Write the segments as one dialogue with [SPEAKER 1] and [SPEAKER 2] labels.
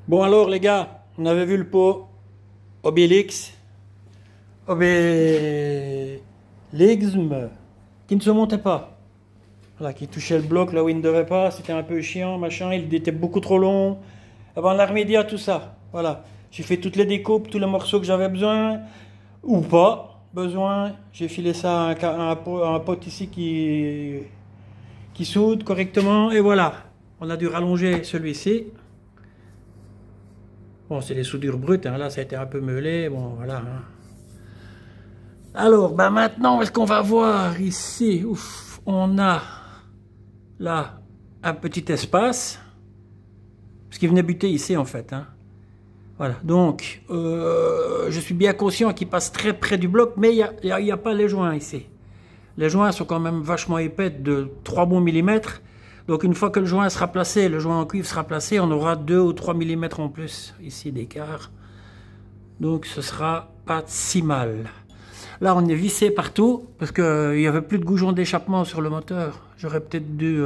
[SPEAKER 1] Bon alors les gars, on avait vu le pot Obélix, Obélixme, qui ne se montait pas. Voilà, qui touchait le bloc là où il ne devait pas, c'était un peu chiant, machin, il était beaucoup trop long. Avant l'armédia, tout ça. Voilà. J'ai fait toutes les découpes, tous les morceaux que j'avais besoin, ou pas besoin. J'ai filé ça à un pote ici qui soude correctement, et voilà. On a dû rallonger celui-ci. Bon, c'est des soudures brutes, hein. Là ça a été un peu meulé, bon voilà. Hein. Alors, ben maintenant, est-ce qu'on va voir ici? Ouf, on a là un petit espace, parce qu'il venait buter ici en fait. Hein. Voilà, donc je suis bien conscient qu'il passe très près du bloc, mais il n'y a pas les joints ici. Les joints sont quand même vachement épais, de 3 bons millimètres. Donc une fois que le joint sera placé, le joint en cuivre sera placé, on aura 2 ou 3 millimètres en plus ici d'écart. Donc ce sera pas si mal. Là on est vissé partout, parce qu'il n'y avait plus de goujon d'échappement sur le moteur. J'aurais peut-être dû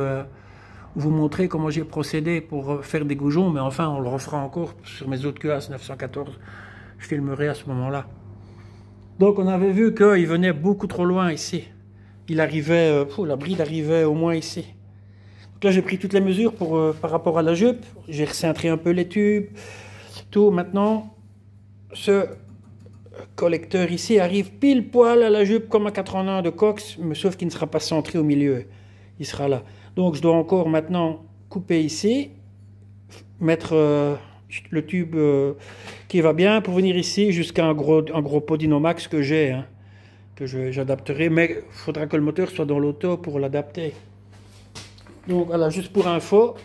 [SPEAKER 1] vous montrer comment j'ai procédé pour faire des goujons, mais enfin on le refera encore sur mes autres QAS 914. Je filmerai à ce moment-là. Donc on avait vu qu'il venait beaucoup trop loin ici. Il arrivait, la bride arrivait au moins ici. Donc là j'ai pris toutes les mesures par rapport à la jupe. J'ai recintré un peu les tubes, tout. Maintenant, ce collecteur ici arrive pile poil à la jupe comme un 81 de Cox, mais sauf qu'il ne sera pas centré au milieu. Il sera là. Donc je dois encore maintenant couper ici, mettre le tube qui va bien pour venir ici jusqu'à un gros pot Dynomax que j'ai, hein, que j'adapterai, mais il faudra que le moteur soit dans l'auto pour l'adapter. Donc voilà, juste pour info,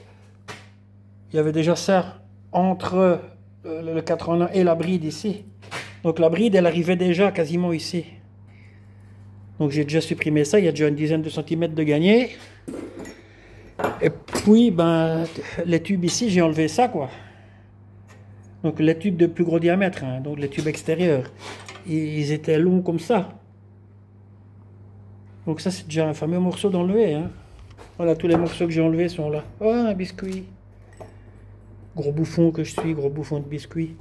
[SPEAKER 1] il y avait déjà ça entre le 81 et la bride ici. Donc la bride, elle arrivait déjà quasiment ici. Donc j'ai déjà supprimé ça, il y a déjà une dizaine de centimètres de gagné. Et puis, ben, les tubes ici, j'ai enlevé ça, quoi. Donc les tubes de plus gros diamètre, hein, donc les tubes extérieurs, ils étaient longs comme ça. Donc ça, c'est déjà un fameux morceau d'enlever, hein. Voilà, tous les morceaux que j'ai enlevés sont là. Oh, un biscuit. Gros bouffon que je suis, gros bouffon de biscuit.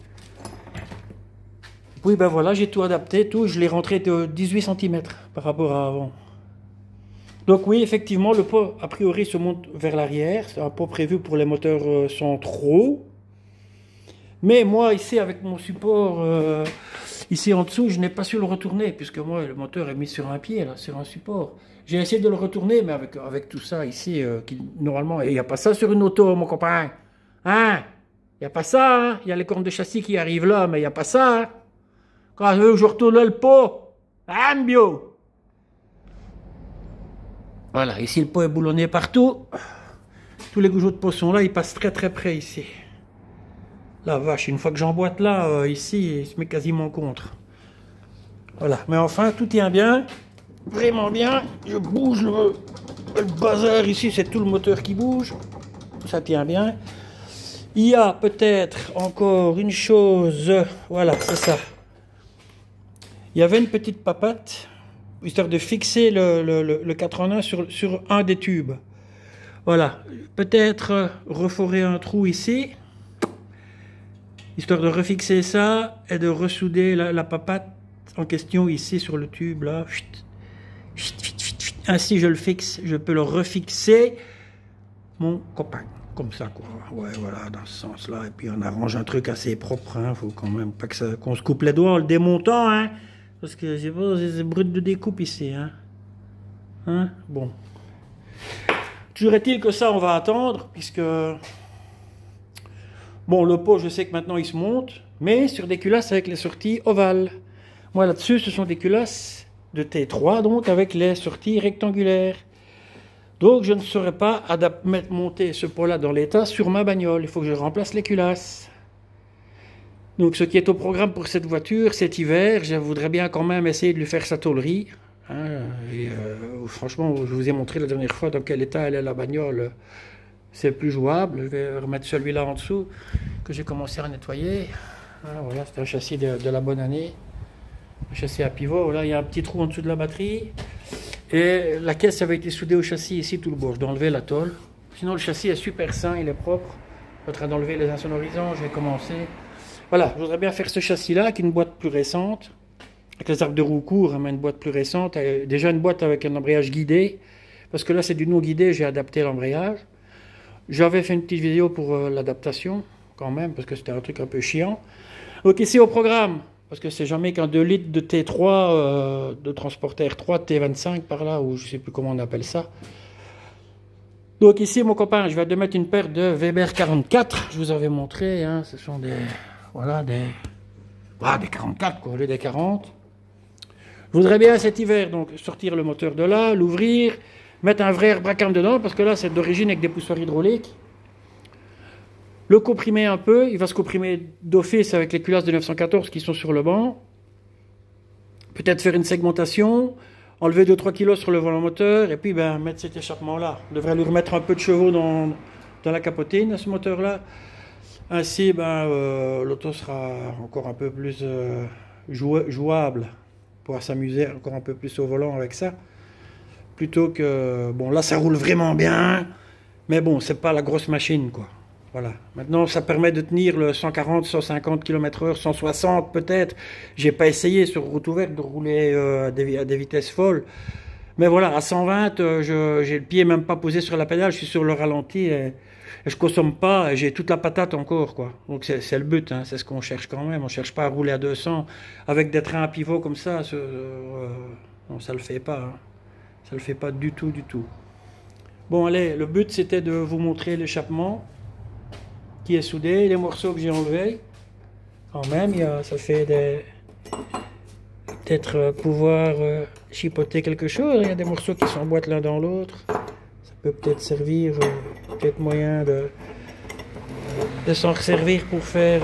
[SPEAKER 1] Oui, ben voilà, j'ai tout adapté, tout. Je l'ai rentré de 18 cm par rapport à avant. Donc oui, effectivement, le pot, a priori, se monte vers l'arrière. C'est un pot prévu pour les moteurs centraux. Mais moi, ici, avec mon support, ici en dessous, je n'ai pas su le retourner, puisque moi, le moteur est mis sur un pied, là, sur un support. J'ai essayé de le retourner, mais avec tout ça ici, qui, normalement, il n'y a pas ça sur une auto, mon copain. Hein? Il n'y a pas ça, hein? Il y a les cornes de châssis qui arrivent là, mais il n'y a pas ça, hein? Quand je veux que je retourne le pot, hein, bio? Voilà, ici, le pot est boulonné partout. Tous les goujons de pot sont là, ils passent très très près ici. La vache, une fois que j'emboîte là, ici, il se met quasiment contre. Voilà, mais enfin, tout tient bien. Vraiment bien. Je bouge le bazar ici, c'est tout le moteur qui bouge. Ça tient bien. Il y a peut-être encore une chose. Voilà, c'est ça. Il y avait une petite papate, histoire de fixer le 81 sur un des tubes. Voilà, peut-être reforer un trou ici, histoire de refixer ça et de ressouder la papate en question ici sur le tube là. Ainsi je le fixe, je peux le refixer, mon copain, comme ça quoi. Ouais, voilà, dans ce sens là. Et puis on arrange un truc assez propre, hein. Faut quand même pas qu'on se coupe les doigts en le démontant, hein, parce que j'ai pas ces brutes de découpe ici, hein. Hein, bon. Toujours est-il que ça on va attendre, puisque bon, le pot, je sais que maintenant il se monte, mais sur des culasses avec les sorties ovales. Moi là-dessus, ce sont des culasses de T3, donc avec les sorties rectangulaires. Donc je ne saurais pas monter ce pot-là dans l'état sur ma bagnole. Il faut que je remplace les culasses. Donc ce qui est au programme pour cette voiture, cet hiver, je voudrais bien quand même essayer de lui faire sa tôlerie. Hein, et, franchement, je vous ai montré la dernière fois dans quel état elle est la bagnole. C'est plus jouable. Je vais remettre celui-là en dessous que j'ai commencé à nettoyer. Ah, voilà, c'est un châssis de la bonne année. Un châssis à pivot. Là, il y a un petit trou en dessous de la batterie. Et la caisse avait été soudée au châssis ici tout le bord. Je dois enlever la tôle. Sinon, le châssis est super sain, il est propre. Je suis en train d'enlever les insonorisants, je vais commencer. Voilà, je voudrais bien faire ce châssis-là, qui est une boîte plus récente, avec les arcs de roue courts, mais une boîte plus récente. Déjà une boîte avec un embrayage guidé, parce que là c'est du non guidé, j'ai adapté l'embrayage. J'avais fait une petite vidéo pour l'adaptation, quand même, parce que c'était un truc un peu chiant. Donc ici au programme, parce que c'est jamais qu'un 2 litres de T3, de transporter R3, T25 par là, ou je sais plus comment on appelle ça. Donc ici mon copain, je vais te mettre une paire de Weber 44, je vous avais montré, hein, ce sont des, voilà, des 44 quoi, au lieu des 40. Je voudrais bien cet hiver, donc sortir le moteur de là, l'ouvrir, mettre un vrai air bracam dedans, parce que là c'est d'origine avec des poussoirs hydrauliques. Le comprimer un peu, il va se comprimer d'office avec les culasses de 914 qui sont sur le banc. Peut-être faire une segmentation, enlever 2-3 kg sur le volant moteur, et puis ben, mettre cet échappement-là. On devrait lui remettre un peu de chevaux dans la capotine à ce moteur-là. Ainsi, ben, l'auto sera encore un peu plus jouable, pour s'amuser encore un peu plus au volant avec ça. Plutôt que, bon là ça roule vraiment bien, mais bon, c'est pas la grosse machine quoi. Voilà. Maintenant, ça permet de tenir le 140, 150 km/h, 160 peut-être. J'ai pas essayé sur route ouverte de rouler à des vitesses folles. Mais voilà, à 120, j'ai le pied même pas posé sur la pédale, je suis sur le ralenti et je consomme pas, j'ai toute la patate encore, quoi. Donc c'est le but, hein, c'est ce qu'on cherche quand même. On cherche pas à rouler à 200 avec des trains à pivot comme ça. Non, ça le fait pas. Hein. Ça le fait pas du tout, du tout. Bon, allez, le but c'était de vous montrer l'échappement qui est soudé, les morceaux que j'ai enlevés. Quand même, ça fait des... peut-être pouvoir chipoter quelque chose. Il y a des morceaux qui s'emboîtent l'un dans l'autre. Ça peut peut-être servir, peut-être moyen de s'en resservir pour faire,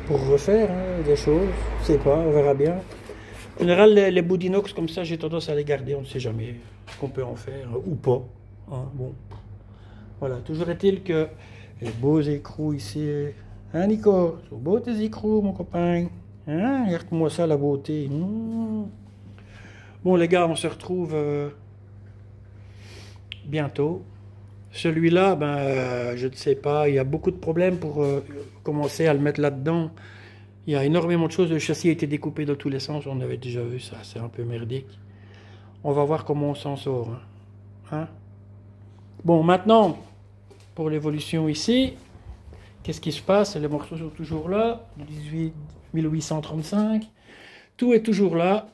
[SPEAKER 1] pour refaire hein, des choses. Je sais pas, on verra bien. En général, les bouts d'inox comme ça, j'ai tendance à les garder. On ne sait jamais ce qu'on peut en faire ou pas. Hein, bon, voilà. Toujours est-il que les beaux écrous ici. Hein, Nico? Sont beaux tes écrous, mon copain. Hein, regarde-moi ça, la beauté. Bon, les gars, on se retrouve bientôt. Celui-là, ben, je ne sais pas. Il y a beaucoup de problèmes pour commencer à le mettre là-dedans. Il y a énormément de choses. Le châssis a été découpé dans tous les sens. On avait déjà vu ça. C'est un peu merdique. On va voir comment on s'en sort. Hein? Bon, maintenant, pour l'évolution ici, qu'est-ce qui se passe? Les morceaux sont toujours là. 1835. Tout est toujours là.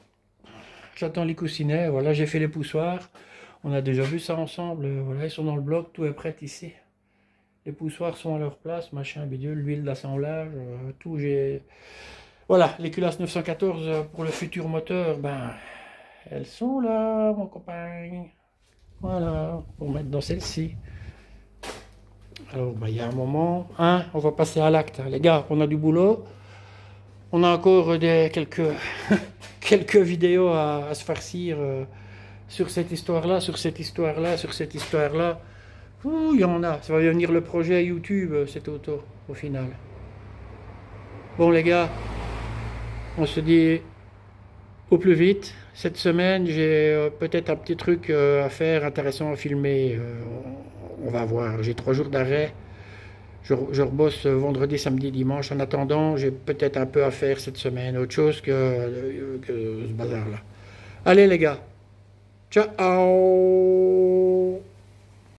[SPEAKER 1] J'attends les coussinets. Voilà, j'ai fait les poussoirs. On a déjà vu ça ensemble. Voilà, ils sont dans le bloc. Tout est prêt ici. Les poussoirs sont à leur place. Machin, bidule, l'huile d'assemblage. Tout, j'ai... Voilà, les culasses 914 pour le futur moteur. Ben, elles sont là, mon copain. Voilà, pour mettre dans celle-ci. Alors, ben, il y a un moment. Hein, on va passer à l'acte. Les gars, on a du boulot. On a encore quelques, quelques vidéos à se farcir sur cette histoire-là, sur cette histoire-là, sur cette histoire-là. Ouh, il y en a. Ça va devenir le projet YouTube, cette auto, au final. Bon, les gars, on se dit au plus vite. Cette semaine, j'ai peut-être un petit truc à faire, intéressant à filmer. On va voir. J'ai 3 jours d'arrêt. Je rebosse vendredi, samedi, dimanche. En attendant, j'ai peut-être un peu à faire cette semaine. Autre chose que ce bazar-là. Allez, les gars. Ciao!